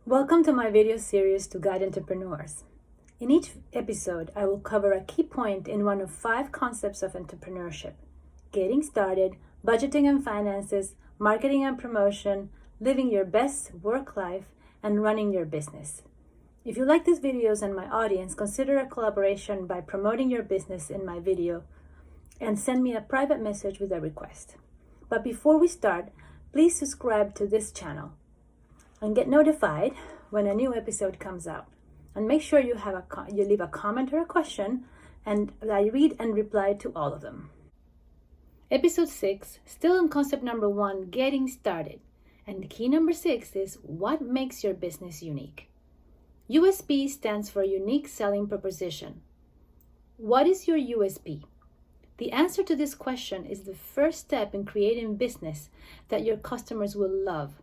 Welcome to my video series to guide entrepreneurs. In each episode, I will cover a key point in one of 5 concepts of entrepreneurship: getting started, budgeting and finances, marketing and promotion, living your best work life, and running your business. If you like these videos and my audience, consider a collaboration by promoting your business in my video and send me a private message with a request. But before we start, please subscribe to this channel and get notified when a new episode comes out. And make sure you leave a comment or a question, and I read and reply to all of them. Episode 6, still on concept number 1, getting started. And the key number 6 is what makes your business unique. USP stands for unique selling proposition. What is your USP? The answer to this question is the first step in creating business that your customers will love.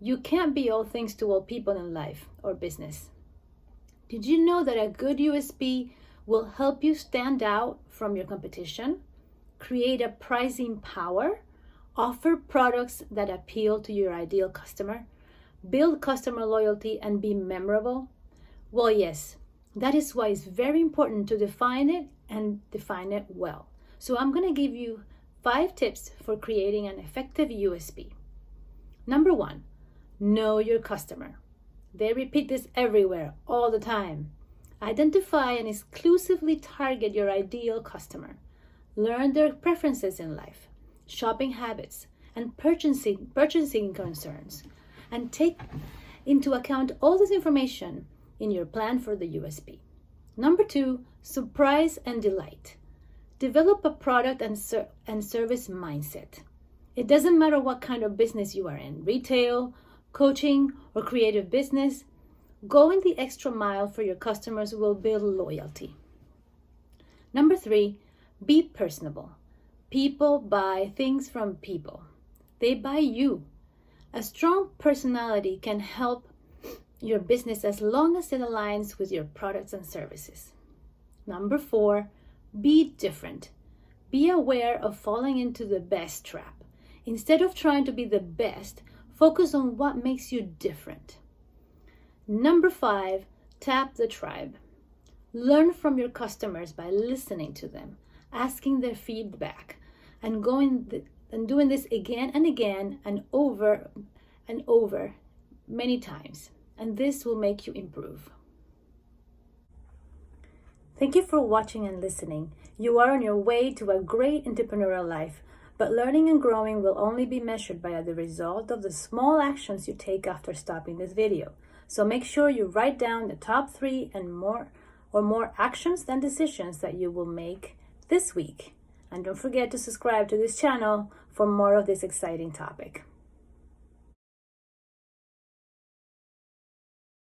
You can't be all things to all people in life or business. Did you know that a good USP will help you stand out from your competition, create a pricing power, offer products that appeal to your ideal customer, build customer loyalty, and be memorable? Well, yes, that is why it's very important to define it and define it well. So I'm going to give you 5 tips for creating an effective USP. Number 1, know your customer. They repeat this everywhere, all the time. Identify and exclusively target your ideal customer. Learn their preferences in life, shopping habits, and purchasing concerns. And take into account all this information in your plan for the USP. Number 2, surprise and delight. Develop a product and service mindset. It doesn't matter what kind of business you are in, retail, coaching, or creative business. Going the extra mile for your customers will build loyalty. Number 3, be personable. People buy things from people. They buy you. A strong personality can help your business as long as it aligns with your products and services. Number 4, be different. Be aware of falling into the best trap. Instead of trying to be the best, focus on what makes you different. Number 5, tap the tribe. Learn from your customers by listening to them, asking their feedback, and doing this again and again and over many times. And this will make you improve. Thank you for watching and listening. You are on your way to a great entrepreneurial life. But learning and growing will only be measured by the result of the small actions you take after stopping this video. So make sure you write down the top 3 and more actions than decisions that you will make this week. And don't forget to subscribe to this channel for more of this exciting topic.